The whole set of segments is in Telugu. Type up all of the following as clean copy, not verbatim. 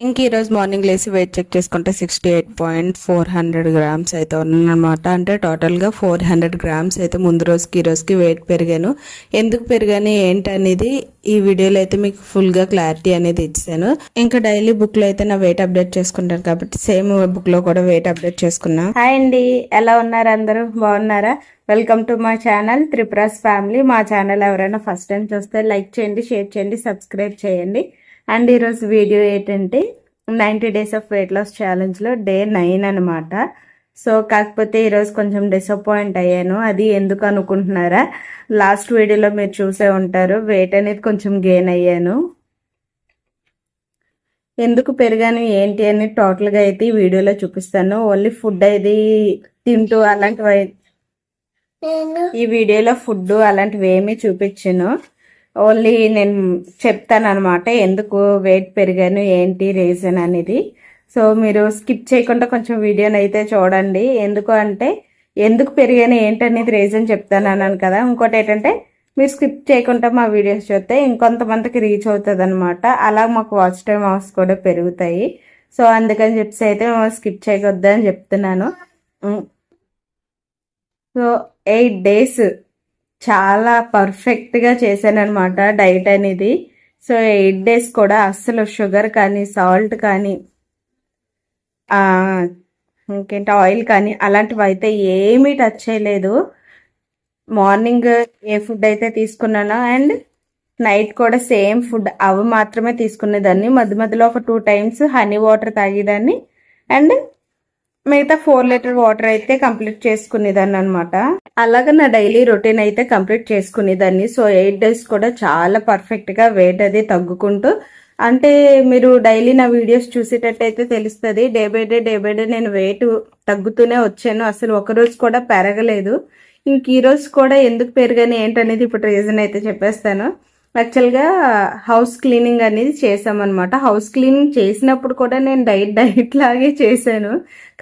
ఇంక ఈరోజు మార్నింగ్ లేసి వెయిట్ చెక్ చేసుకుంటే 68.400 గ్రామ్స్ అయితే ఉన్నానమాట. అంటే టోటల్గా 400 గ్రామ్స్ అయితే ముందు రోజుకి ఈ రోజుకి వెయిట్ పెరిగాను. ఎందుకు పెరిగాను ఏంటి అనేది ఈ వీడియోలో అయితే మీకు ఫుల్గా క్లారిటీ అనేది ఇచ్చాను. ఇంకా డైలీ బుక్లో అయితే నా వెయిట్ అప్డేట్ చేసుకుంటాను కాబట్టి సేమ్ బుక్లో కూడా వెయిట్ అప్డేట్ చేసుకున్నా. హాయ్ అండి, ఎలా ఉన్నారు అందరూ? బాగున్నారా? Welcome to my channel Tripura's family. మా ఛానల్ ఎవరైనా ఫస్ట్ టైం చూస్తే లైక్ చేయండి, షేర్ చేయండి, సబ్స్క్రైబ్ చేయండి. అండ్ ఈరోజు వీడియో ఏంటంటే 90 డేస్ ఆఫ్ వెయిట్ లాస్ ఛాలెంజ్లో డే 9 అనమాట. సో కాకపోతే ఈరోజు కొంచెం డిసప్పాయింట్ అయ్యాను. అది ఎందుకు అనుకుంటున్నారా? లాస్ట్ వీడియోలో మీరు చూసే ఉంటారు, వెయిట్ అనేది కొంచెం గెయిన్ అయ్యాను. ఎందుకు పెరిగాను ఏంటి అని టోటల్గా అయితే ఈ వీడియోలో చూపిస్తాను. ఓన్లీ ఫుడ్ అది తింటూ అలాంటివి ఈ వీడియోలో ఫుడ్ అలాంటివి ఏమీ చూపించను. ఓన్లీ నేను చెప్తాను అనమాట ఎందుకు వెయిట్ పెరిగాను ఏంటి రీజన్ అనేది. సో మీరు స్కిప్ చేయకుండా కొంచెం వీడియోని అయితే చూడండి. ఎందుకు అంటే ఎందుకు పెరిగాను ఏంటి అనేది రీజన్ చెప్తాను అన్నాను కదా. ఇంకోటి ఏంటంటే మీరు స్కిప్ చేయకుండా మా వీడియోస్ చూస్తే ఇంకొంతమందికి రీచ్ అవుతుంది అనమాట. అలా మాకు వాచ్ టైం అవర్స్ కూడా పెరుగుతాయి. సో అందుకని చెప్పేసి అయితే స్కిప్ చేయకొద్దు అని చెప్తున్నాను. సో 8 డేస్ చాలా పర్ఫెక్ట్గా చేశాను అనమాట డైట్ అనేది. సో 8 డేస్ కూడా అస్సలు షుగర్ కానీ సాల్ట్ కానీ ఇంకేంటి ఆయిల్ కానీ అలాంటివి అయితే ఏమీ టచ్ చేయలేదు. మార్నింగ్ ఏ ఫుడ్ అయితే తీసుకున్నానో అండ్ నైట్ కూడా సేమ్ ఫుడ్ అవి మాత్రమే తీసుకునేదాన్ని. మధ్య మధ్యలో ఒక 2 టైమ్స్ హనీ వాటర్ తాగేదాన్ని అండ్ మిగతా 4 లీటర్ వాటర్ అయితే కంప్లీట్ చేసుకునేదాన్ని అనమాట. అలాగే నా డైలీ రొటీన్ అయితే కంప్లీట్ చేసుకునేదాన్ని. సో 8 డేస్ కూడా చాలా పర్ఫెక్ట్గా వెయిట్ అది తగ్గుకుంటూ, అంటే మీరు డైలీ నా వీడియోస్ చూసేటట్టయితే తెలుస్తుంది. డే బై డే నేను వెయిట్ తగ్గుతూనే వచ్చాను. అసలు ఒకరోజు కూడా పెరగలేదు. ఇంక ఈరోజు కూడా ఎందుకు పెరగని ఏంటనేది ఇప్పుడు రీజన్ అయితే చెప్పేస్తాను. యాక్చువల్గా హౌస్ క్లీనింగ్ అనేది చేసామన్నమాట. హౌస్ క్లీనింగ్ చేసినప్పుడు కూడా నేను డైట్ లాగే చేశాను,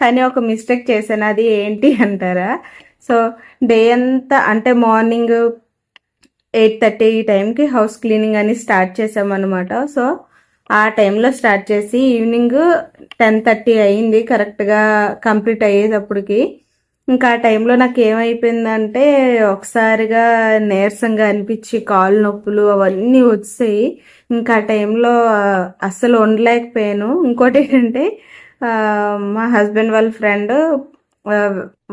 కానీ ఒక మిస్టేక్ చేశాను. అది ఏంటి అంటారా? సో డే అంతా అంటే మార్నింగ్ 8:30 ఈ టైంకి హౌస్ క్లీనింగ్ అని స్టార్ట్ చేసామన్నమాట. సో ఆ టైంలో స్టార్ట్ చేసి ఈవినింగ్ 10:30 అయింది కరెక్ట్గా కంప్లీట్ అయ్యేటప్పటికి. ఇంకా ఆ టైంలో నాకు ఏమైపోయిందంటే ఒకసారిగా నీరసంగా అనిపించి కాళ్ళు నొప్పులు అవన్నీ వచ్చాయి. ఇంకా ఆ టైంలో అస్సలు ఉండలేకపోయాను. ఇంకోటి ఏంటంటే మా హస్బెండ్ వాళ్ళ ఫ్రెండ్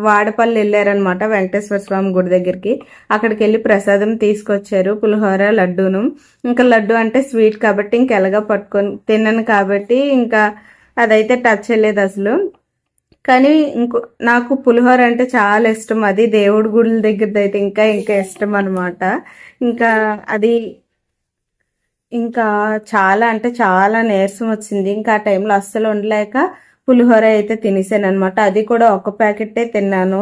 వాడపల్లి వెళ్ళారనమాట, వెంకటేశ్వర స్వామి గుడి దగ్గరికి. అక్కడికి వెళ్ళి ప్రసాదం తీసుకొచ్చారు, పులిహోర లడ్డూను. ఇంకా లడ్డు అంటే స్వీట్ కాబట్టి ఇంకెలాగా పట్టుకొని తిన్నాను కాబట్టి ఇంకా అదైతే టచ్ చేయలేదు అసలు. కానీ నాకు పులిహోర అంటే చాలా ఇష్టం. అది దేవుడి గుడి దగ్గరది అయితే ఇంకా ఇష్టం అనమాట. ఇంకా అది ఇంకా చాలా అంటే చాలా నీరసం వచ్చింది. ఇంకా ఆ టైంలో అస్సలు ఉండలేక పులిహోర అయితే తినేసాను అనమాట. అది కూడా ఒక ప్యాకెటే తిన్నాను.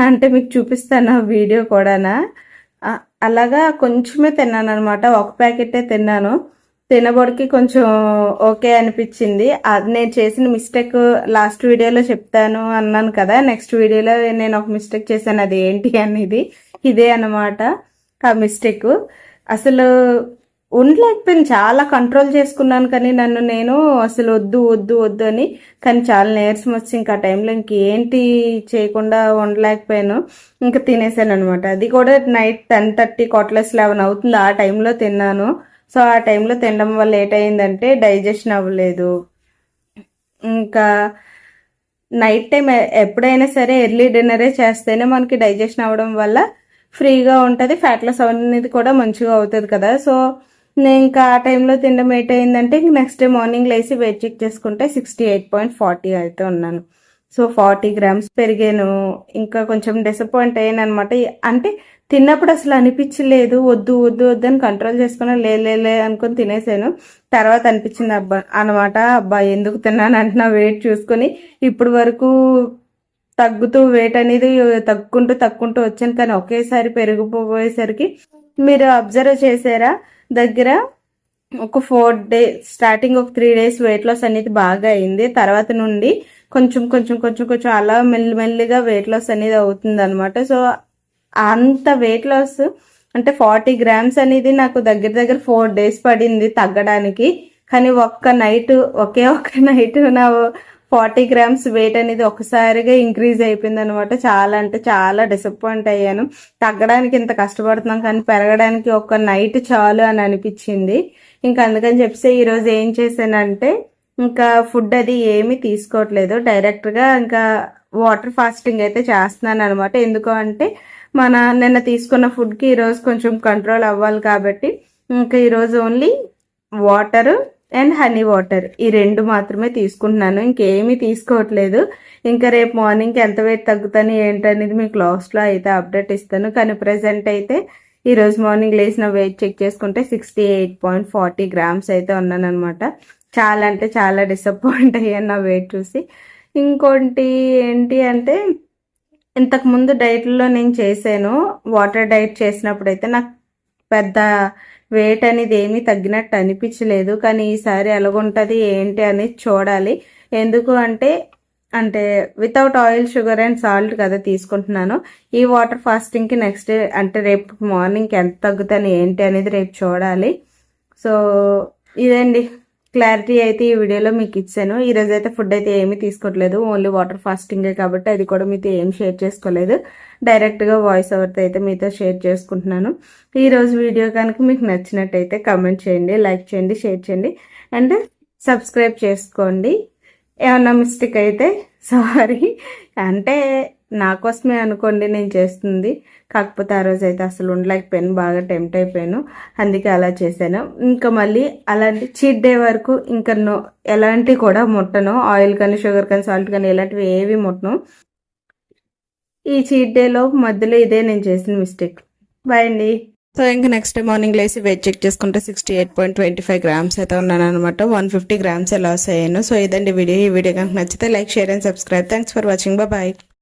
అంటే మీకు చూపిస్తాను ఆ వీడియో కూడానా. అలాగా కొంచెమే తిన్నాను అనమాట, ఒక ప్యాకెటే తిన్నాను. తినబడికి కొంచెం ఓకే అనిపించింది. అది నేను చేసిన మిస్టేక్ లాస్ట్ వీడియోలో చెప్తాను అన్నాను కదా. నెక్స్ట్ వీడియోలో నేను ఒక మిస్టేక్ చేశాను, అది ఏంటి అనేది ఇదే అనమాట ఆ మిస్టేక్. అసలు ఉండలేకపోయింది, చాలా కంట్రోల్ చేసుకున్నాను కానీ నన్ను నేను అసలు వద్దు వద్దు వద్దు అని. కానీ చాలా నీరసం వచ్చి ఇంకా ఆ టైంలో ఇంకేంటి చేయకుండా ఉండలేకపోయాను. ఇంకా తినేసాను అనమాట. అది కూడా నైట్ 10:30 11 అవుతుంది ఆ టైంలో తిన్నాను. సో ఆ టైంలో తినడం వల్ల ఏటైందంటే డైజెషన్ అవ్వలేదు. ఇంకా నైట్ టైం ఎప్పుడైనా సరే ఎర్లీ డిన్నరే చేస్తేనే మనకి డైజెషన్ అవ్వడం వల్ల ఫ్రీగా ఉంటుంది, ఫ్యాట్ లాస్ అనేది కూడా మంచిగా అవుతుంది కదా. సో నేను ఇంకా ఆ టైంలో తినడం ఏటైందంటే ఇంక నెక్స్ట్ డే మార్నింగ్ లేసి వెయిట్ చెక్ చేసుకుంటే 68.40 అయితే ఉన్నాను. సో 40 గ్రామ్స్ పెరిగాను. ఇంకా కొంచెం డిసప్పాయింట్ అయ్యాను అనమాట. అంటే తిన్నప్పుడు అసలు అనిపించలేదు, వద్దు వద్దు వద్దు అని కంట్రోల్ చేసుకుని లే అనుకుని తినేసాను. తర్వాత అనిపించింది అబ్బా ఎందుకు తిన్నాను అంటే నా వెయిట్ చూసుకొని ఇప్పుడు వరకు తగ్గుతూ వెయిట్ అనేది తగ్గుకుంటూ వచ్చాను. కానీ ఒకేసారి పెరిగిపోయేసరికి మీరు అబ్జర్వ్ చేసారా దగ్గర ఒక 4 డేస్ స్టార్టింగ్ ఒక 3 డేస్ వెయిట్ లాస్ అనేది బాగా అయింది. తర్వాత నుండి కొంచెం అలా మెల్లిమెల్లిగా వెయిట్ లాస్ అనేది అవుతుంది అనమాట. సో అంత వెయిట్ లాస్ అంటే 40 గ్రామ్స్ అనేది నాకు దగ్గర 4 డేస్ పడింది తగ్గడానికి. కానీ ఒకే ఒక్క నైట్ నా 40 గ్రామ్స్ వెయిట్ అనేది ఒకసారిగా ఇంక్రీజ్ అయిపోయింది అనమాట. చాలా అంటే చాలా డిసప్పాయింట్ అయ్యాను. తగ్గడానికి ఇంత కష్టపడుతున్నాం కానీ పెరగడానికి ఒక నైట్ చాలు అని అనిపించింది. ఇంకా అందుకని చెప్పి ఈరోజు ఏం చేశానంటే ఇంకా ఫుడ్ అది ఏమీ తీసుకోవట్లేదు, డైరెక్ట్గా ఇంకా వాటర్ ఫాస్టింగ్ అయితే చేస్తున్నాను అనమాట. ఎందుకు అంటే నిన్న తీసుకున్న ఫుడ్కి ఈరోజు కొంచెం కంట్రోల్ అవ్వాలి కాబట్టి ఇంకా ఈరోజు only water and honey water ఈ 2 మాత్రమే తీసుకుంటున్నాను, ఇంకేమీ తీసుకోవట్లేదు. ఇంకా రేపు మార్నింగ్కి ఎంత వెయిట్ తగ్గుతాను ఏంటనేది మీకు లాస్ట్లో అయితే అప్డేట్ ఇస్తాను. కానీ ప్రెసెంట్ అయితే ఈరోజు మార్నింగ్ లేచిన వెయిట్ చెక్ చేసుకుంటే 68.40 గ్రామ్స్ అయితే ఉన్నాను అనమాట. చాలా అంటే చాలా డిసప్పాయింట్ అయ్యాను నా వెయిట్ చూసి. ఇంకోటి ఏంటి అంటే ఇంతకుముందు డైట్లో నేను చేశాను, వాటర్ డైట్ చేసినప్పుడు అయితే నాకు పెద్ద వెయిట్ అనేది ఏమీ తగ్గినట్టు అనిపించలేదు. కానీ ఈసారి ఎలాగుంటుంది ఏంటి అనేది చూడాలి. ఎందుకు అంటే without oil, sugar and salt కదా తీసుకుంటున్నాను. ఈ వాటర్ ఫాస్టింగ్కి నెక్స్ట్ డే అంటే రేపు మార్నింగ్కి ఎంత తగ్గుతాను ఏంటి అనేది రేపు చూడాలి. సో ఇదండి క్లారిటీ అయితే ఈ వీడియోలో మీకు ఇచ్చాను. ఈరోజు అయితే ఫుడ్ అయితే ఏమీ తీసుకోవట్లేదు, ఓన్లీ వాటర్ ఫాస్టింగే కాబట్టి అది కూడా మీతో ఏం షేర్ చేసుకోలేదు. డైరెక్ట్గా వాయిస్ ఓవర్తో అయితే మీతో షేర్ చేసుకుంటున్నాను. ఈరోజు వీడియో కనుక మీకు నచ్చినట్టయితే కామెంట్ చేయండి, లైక్ చేయండి, షేర్ చేయండి అండ్ సబ్స్క్రైబ్ చేసుకోండి. ఏమన్నా మిస్టేక్ అయితే సారీ, అంటే నా కోసమే అనుకోండి నేను చేస్తుంది. కాకపోతే ఆ రోజు అయితే అసలు ఉండలేకపోయాను, బాగా టెంప్ట్ అయిపోయాను, అందుకే అలా చేశాను. ఇంకా మళ్ళీ అలాంటి చీట్ డే వరకు ఇంకా ఎలాంటివి కూడా ముట్టను, ఆయిల్ కానీ షుగర్ కానీ సాల్ట్ కానీ ఎలాంటివి ఏవి ముట్టను. ఈ చీట్ డేలో మధ్యలో ఇదే నేను చేసిన మిస్టేక్. బాయ్ అండి. సో ఇంకా నెక్స్ట్ డే మార్నింగ్ లేసి వెయిట్ చెక్ చేసుకుంటే 68.25 గ్రామ్స్ అయితే ఉన్నాను అనమాట. 150 గ్రామ్స్ లాస్ అయ్యాను. సో ఇదండి వీడియో. ఈ వీడియో కనుక నచ్చితే like, share and subscribe. Thanks for watching. Bye.